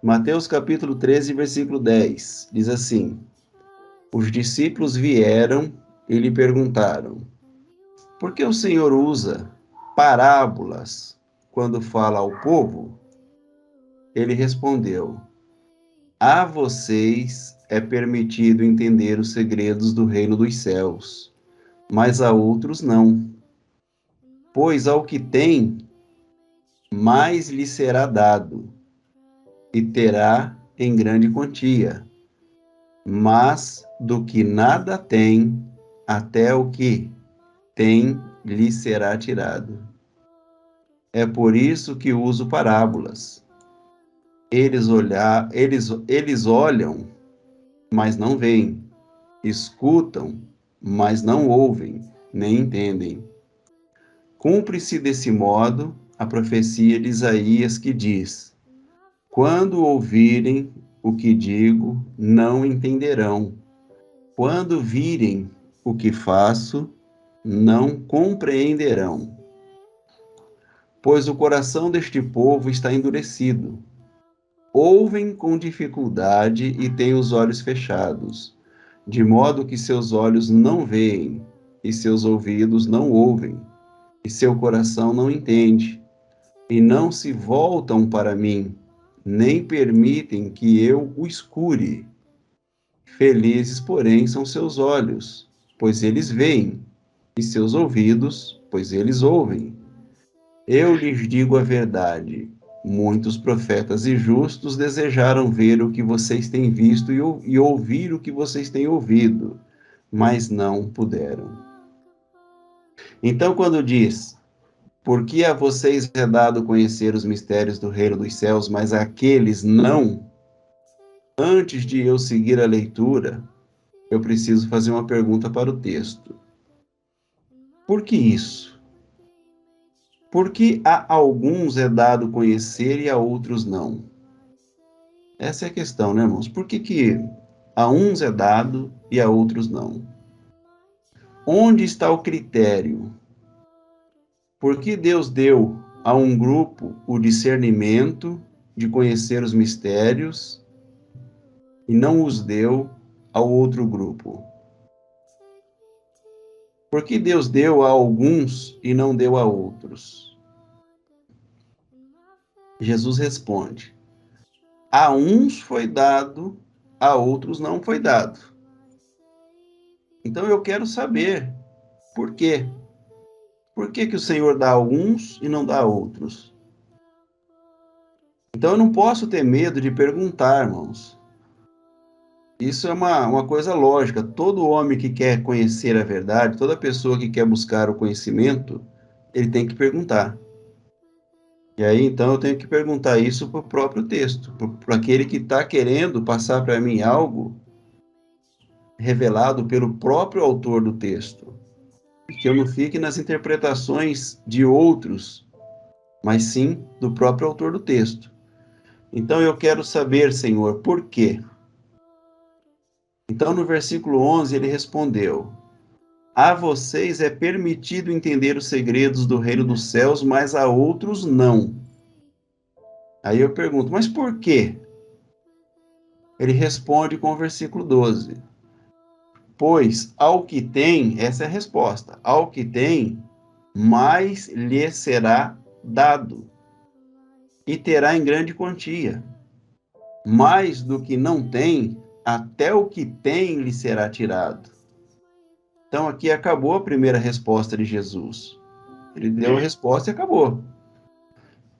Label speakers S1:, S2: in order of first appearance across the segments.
S1: Mateus capítulo 13, versículo 10, diz assim: Os discípulos vieram e lhe perguntaram: Por que o Senhor usa parábolas quando fala ao povo? Ele respondeu: A vocês é permitido entender os segredos do reino dos céus, mas a outros não. Pois ao que tem, mais lhe será dado, e terá em grande quantia. Mas do que nada tem, até o que tem lhe será tirado. É por isso que uso parábolas. Eles olham, mas não veem, escutam, mas não ouvem, nem entendem. Cumpre-se desse modo a profecia de Isaías que diz: Quando ouvirem o que digo, não entenderão. Quando virem o que faço, não compreenderão. Pois o coração deste povo está endurecido. Ouvem com dificuldade e têm os olhos fechados, de modo que seus olhos não veem, e seus ouvidos não ouvem, e seu coração não entende, e não se voltam para mim, nem permitem que eu os cure. Felizes, porém, são seus olhos, pois eles veem, e seus ouvidos, pois eles ouvem. Eu lhes digo a verdade: muitos profetas e justos desejaram ver o que vocês têm visto e ouvir o que vocês têm ouvido, mas não puderam. Então, quando diz: Por que a vocês é dado conhecer os mistérios do reino dos céus, mas àqueles não? Antes de eu seguir a leitura, eu preciso fazer uma pergunta para o texto. Por que isso? Por que a alguns é dado conhecer e a outros não? Essa é a questão, né, irmãos? Por que a uns é dado e a outros não? Onde está o critério? Por que Deus deu a um grupo o discernimento de conhecer os mistérios e não os deu ao outro grupo? Por que Deus deu a alguns e não deu a outros? Jesus responde: A uns foi dado, a outros não foi dado. Então eu quero saber por quê. Por que o Senhor dá a uns e não dá a outros? Então eu não posso ter medo de perguntar, irmãos. Isso é uma coisa lógica. Todo homem que quer conhecer a verdade, toda pessoa que quer buscar o conhecimento, ele tem que perguntar. E aí, então, eu tenho que perguntar isso para o próprio texto, para aquele que está querendo passar para mim algo revelado pelo próprio autor do texto. Que eu não fique nas interpretações de outros, mas sim do próprio autor do texto. Então, eu quero saber, Senhor, por quê? Então, no versículo 11, ele respondeu: A vocês é permitido entender os segredos do reino dos céus, mas a outros não. Aí eu pergunto, mas por quê? Ele responde com o versículo 12: Pois ao que tem, essa é a resposta, ao que tem, mais lhe será dado, e terá em grande quantia. Mais do que não tem, até o que tem lhe será tirado. Então aqui acabou a primeira resposta de Jesus. Ele deu a resposta e acabou.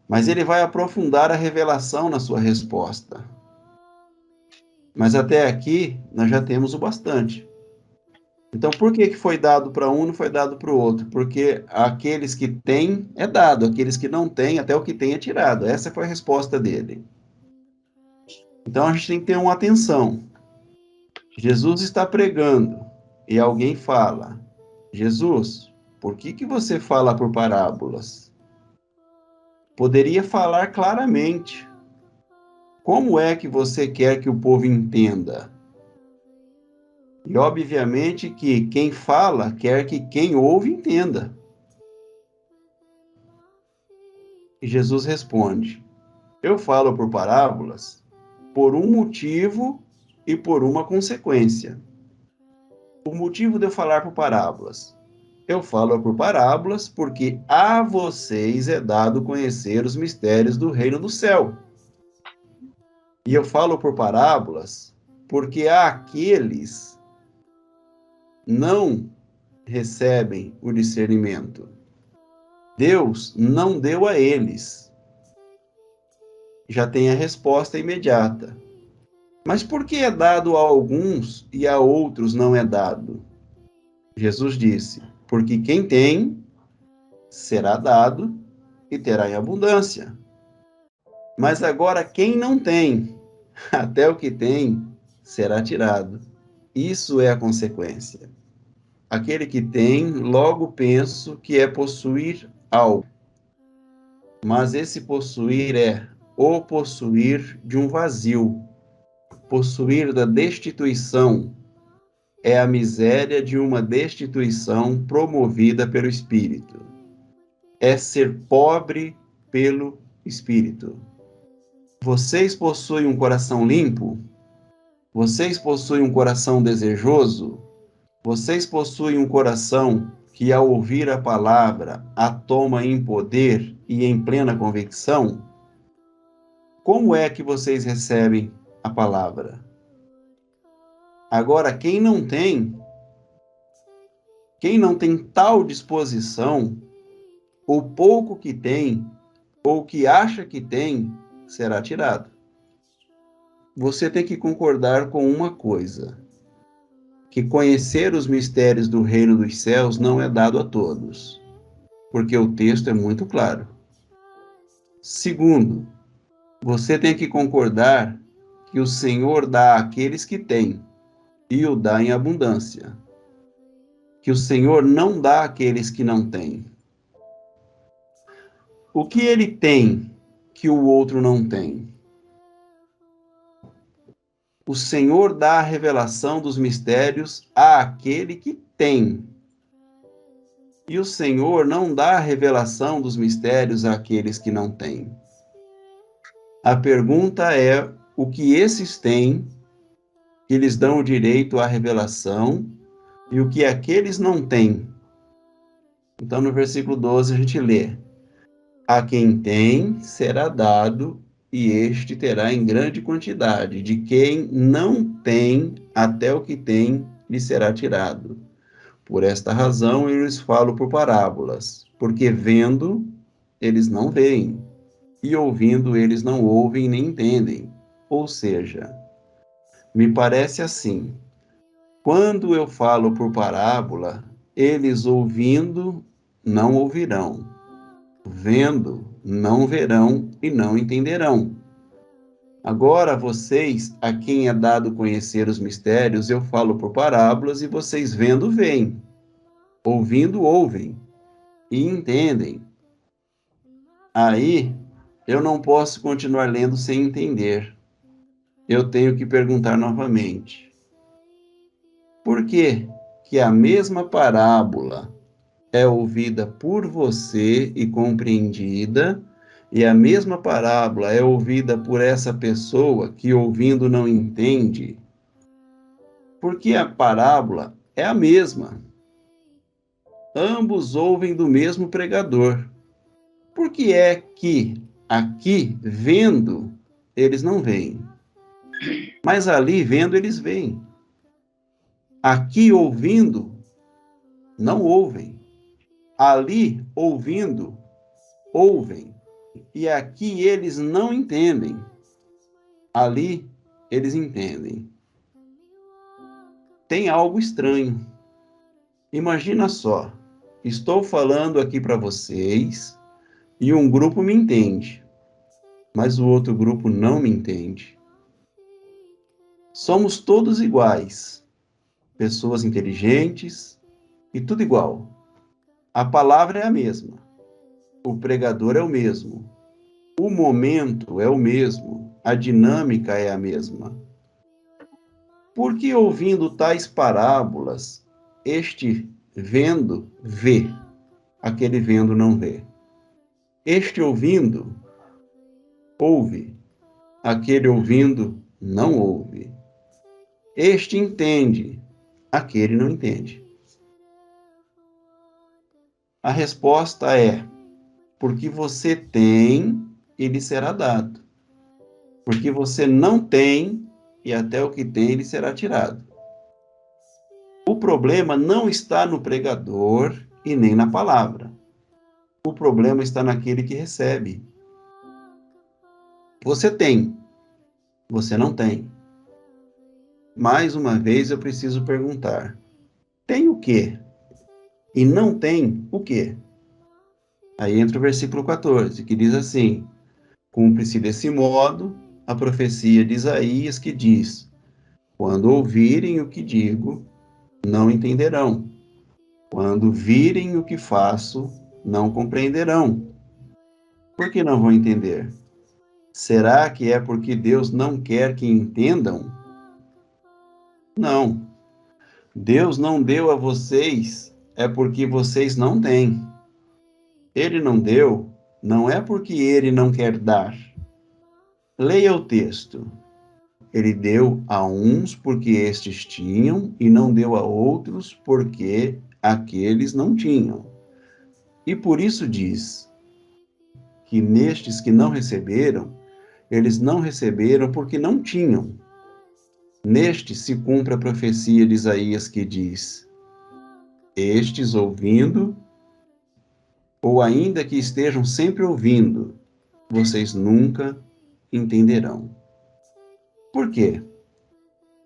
S1: Mas ele vai aprofundar a revelação na sua resposta. Mas até aqui nós já temos o bastante. Então por que foi dado para um e não foi dado para o outro? Porque aqueles que têm é dado, aqueles que não têm, até o que tem é tirado. Essa foi a resposta dele. Então a gente tem que ter uma atenção. Jesus está pregando e alguém fala: Jesus, por que você fala por parábolas? Poderia falar claramente. Como é que você quer que o povo entenda? E obviamente que quem fala quer que quem ouve entenda. E Jesus responde: Eu falo por parábolas por um motivo e por uma consequência. O motivo de eu falar por parábolas. Eu falo por parábolas porque a vocês é dado conhecer os mistérios do reino do céu. E eu falo por parábolas porque aqueles não recebem o discernimento. Deus não deu a eles. Já tem a resposta imediata. Mas por que é dado a alguns e a outros não é dado? Jesus disse: porque quem tem, será dado e terá em abundância. Mas agora quem não tem, até o que tem, será tirado. Isso é a consequência. Aquele que tem, logo penso que é possuir algo. Mas esse possuir é o possuir de um vazio. Possuir da destituição é a miséria de uma destituição promovida pelo Espírito. É ser pobre pelo Espírito. Vocês possuem um coração limpo? Vocês possuem um coração desejoso? Vocês possuem um coração que, ao ouvir a palavra, a toma em poder e em plena convicção? Como é que vocês recebem a palavra? Agora, quem não tem tal disposição, o pouco que tem, ou que acha que tem, será tirado. Você tem que concordar com uma coisa, que conhecer os mistérios do reino dos céus não é dado a todos, porque o texto é muito claro. Segundo, você tem que concordar que o Senhor dá àqueles que têm, e o dá em abundância. Que o Senhor não dá àqueles que não têm. O que ele tem que o outro não tem? O Senhor dá a revelação dos mistérios àquele que tem. E o Senhor não dá a revelação dos mistérios àqueles que não têm. A pergunta é o que esses têm, que lhes dão o direito à revelação, e o que aqueles não têm. Então, no versículo 12, a gente lê: a quem tem, será dado, e este terá em grande quantidade. De quem não tem, até o que tem, lhe será tirado. Por esta razão, eu lhes falo por parábolas, porque vendo, eles não veem, e ouvindo, eles não ouvem nem entendem. Ou seja, me parece assim, quando eu falo por parábola, eles ouvindo, não ouvirão, vendo, não verão e não entenderão. Agora, vocês, a quem é dado conhecer os mistérios, eu falo por parábolas, e vocês vendo, veem, ouvindo, ouvem e entendem. Aí, eu não posso continuar lendo sem entender. Eu tenho que perguntar novamente: por que que a mesma parábola é ouvida por você e compreendida, e a mesma parábola é ouvida por essa pessoa que, ouvindo, não entende? Porque a parábola é a mesma. Ambos ouvem do mesmo pregador. Por que é que aqui, vendo, eles não veem, mas ali, vendo, eles veem? Aqui, ouvindo, não ouvem. Ali, ouvindo, ouvem. E aqui eles não entendem. Ali, eles entendem. Tem algo estranho. Imagina só, estou falando aqui para vocês e um grupo me entende, mas o outro grupo não me entende. Somos todos iguais, pessoas inteligentes e tudo igual. A palavra é a mesma, o pregador é o mesmo, o momento é o mesmo, a dinâmica é a mesma. Por que, ouvindo tais parábolas, este vendo vê, aquele vendo não vê? Este ouvindo ouve, aquele ouvindo não ouve. Este entende, aquele não entende. A resposta é: porque você tem, e lhe será dado. Porque você não tem, e até o que tem lhe será tirado. O problema não está no pregador e nem na palavra. O problema está naquele que recebe. Você tem, você não tem. Mais uma vez eu preciso perguntar: tem o quê? E não tem o quê? Aí entra o versículo 14, que diz assim: cumpre-se desse modo a profecia de Isaías que diz: quando ouvirem o que digo, não entenderão. Quando virem o que faço, não compreenderão. Por que não vão entender? Será que é porque Deus não quer que entendam? Não. Deus não deu a vocês, é porque vocês não têm. Ele não deu, não é porque ele não quer dar. Leia o texto. Ele deu a uns porque estes tinham, e não deu a outros porque aqueles não tinham. E por isso diz que nestes que não receberam, eles não receberam porque não tinham. Neste se cumpre a profecia de Isaías que diz: estes ouvindo, ou ainda que estejam sempre ouvindo, vocês nunca entenderão. Por quê?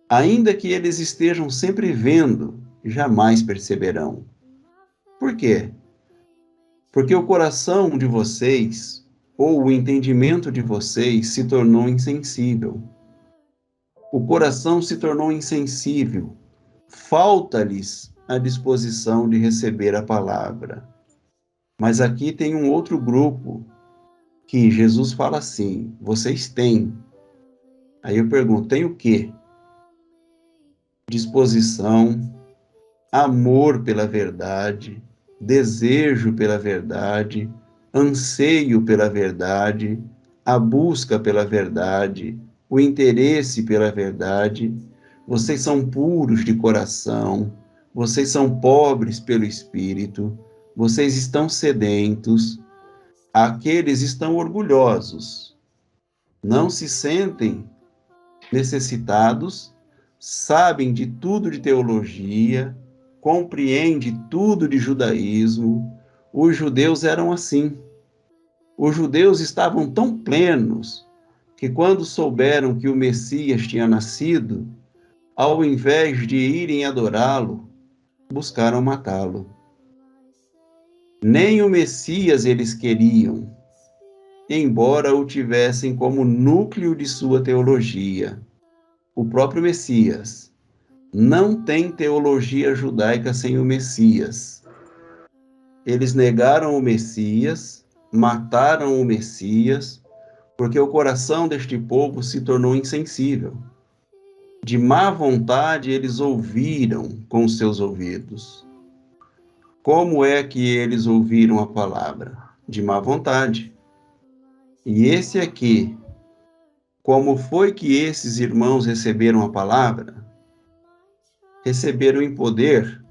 S1: Ainda que eles estejam sempre vendo, jamais perceberão. Por quê? Porque o coração de vocês, ou o entendimento de vocês, se tornou insensível. O coração se tornou insensível. Falta-lhes a disposição de receber a palavra. Mas aqui tem um outro grupo que Jesus fala assim: vocês têm. Aí eu pergunto: tem o quê? Disposição, amor pela verdade, desejo pela verdade, anseio pela verdade, a busca pela verdade, o interesse pela verdade. Vocês são puros de coração, vocês são pobres pelo espírito, vocês estão sedentos, aqueles estão orgulhosos, não se sentem necessitados, sabem de tudo de teologia, compreendem tudo de judaísmo. Os judeus eram assim. Os judeus estavam tão plenos que, quando souberam que o Messias tinha nascido, ao invés de irem adorá-lo, buscaram matá-lo. Nem o Messias eles queriam, embora o tivessem como núcleo de sua teologia. O próprio Messias. Não tem teologia judaica sem o Messias. Eles negaram o Messias, mataram o Messias, porque o coração deste povo se tornou insensível. De má vontade eles ouviram com os seus ouvidos. Como é que eles ouviram a palavra? De má vontade. E esse aqui, como foi que esses irmãos receberam a palavra? Receberam em poder,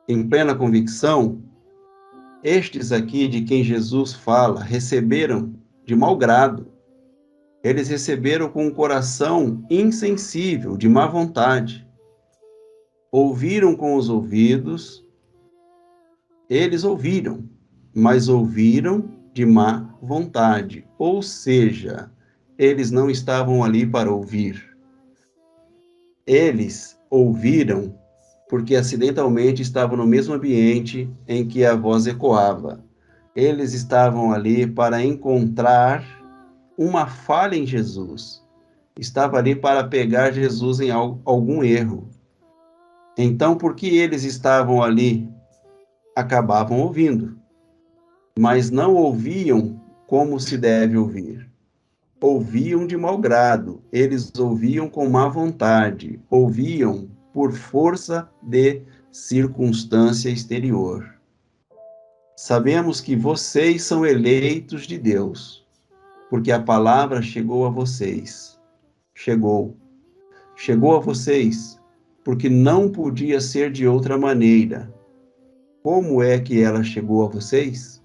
S1: em plena convicção. Estes aqui de quem Jesus fala, receberam de mau grado. Eles receberam com um coração insensível, de má vontade. Ouviram com os ouvidos, eles ouviram, mas ouviram de má vontade. Ou seja, eles não estavam ali para ouvir. Eles ouviram porque acidentalmente estavam no mesmo ambiente em que a voz ecoava. Eles estavam ali para encontrar uma falha em Jesus. Estava ali para pegar Jesus em algum erro. Então, porque eles estavam ali, acabavam ouvindo, mas não ouviam como se deve ouvir. Ouviam de mau grado, eles ouviam com má vontade, ouviam por força de circunstância exterior. Sabemos que vocês são eleitos de Deus. porque a palavra chegou a vocês. Chegou. Chegou a vocês, porque não podia ser de outra maneira. Como é que ela chegou a vocês?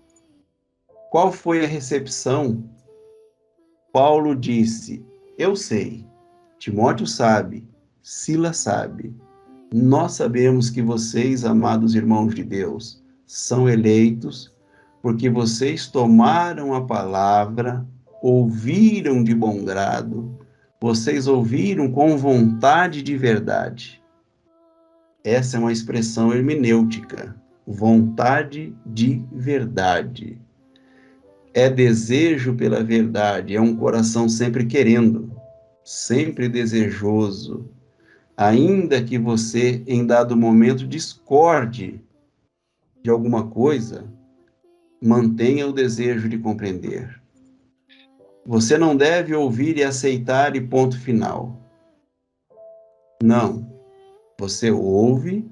S1: Qual foi a recepção? Paulo disse: Eu sei, Timóteo sabe, Silas sabe. Nós sabemos que vocês, amados irmãos de Deus, são eleitos porque vocês tomaram a palavra, ouviram de bom grado, vocês ouviram com vontade de verdade. Essa é uma expressão hermenêutica, vontade de verdade. É desejo pela verdade, é um coração sempre querendo, sempre desejoso, ainda que você, em dado momento, discorde de alguma coisa, mantenha o desejo de compreender. Você não deve ouvir e aceitar e ponto final. Não. Você ouve,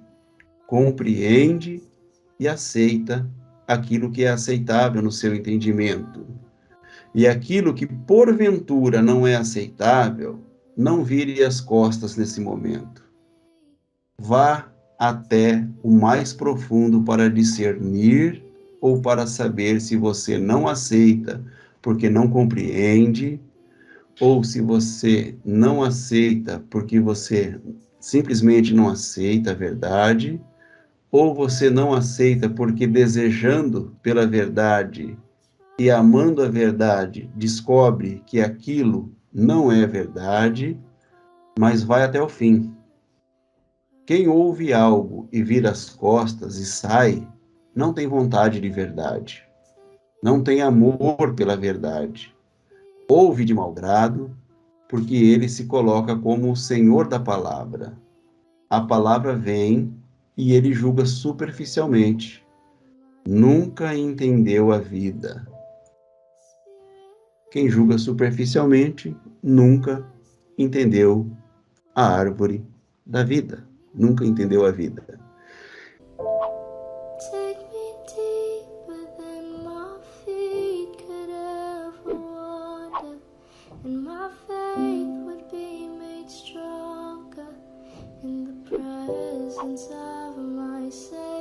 S1: compreende e aceita aquilo que é aceitável no seu entendimento. E aquilo que porventura não é aceitável, não vire as costas nesse momento. Vá até o mais profundo para discernir ou para saber se você não aceita porque não compreende, ou se você não aceita porque você simplesmente não aceita a verdade, ou você não aceita porque desejando pela verdade e amando a verdade, descobre que aquilo não é verdade, mas vai até o fim. Quem ouve algo e vira as costas e sai, não tem vontade de verdade, não tem amor pela verdade. Ouve de mau grado, porque ele se coloca como o senhor da palavra. A palavra vem e ele julga superficialmente. Nunca entendeu a vida. Quem julga superficialmente nunca entendeu a árvore da vida. Nunca entendeu a vida.
S2: Take me deeper than my feet could ever wander, and my faith would be made stronger in the presence of my Savior.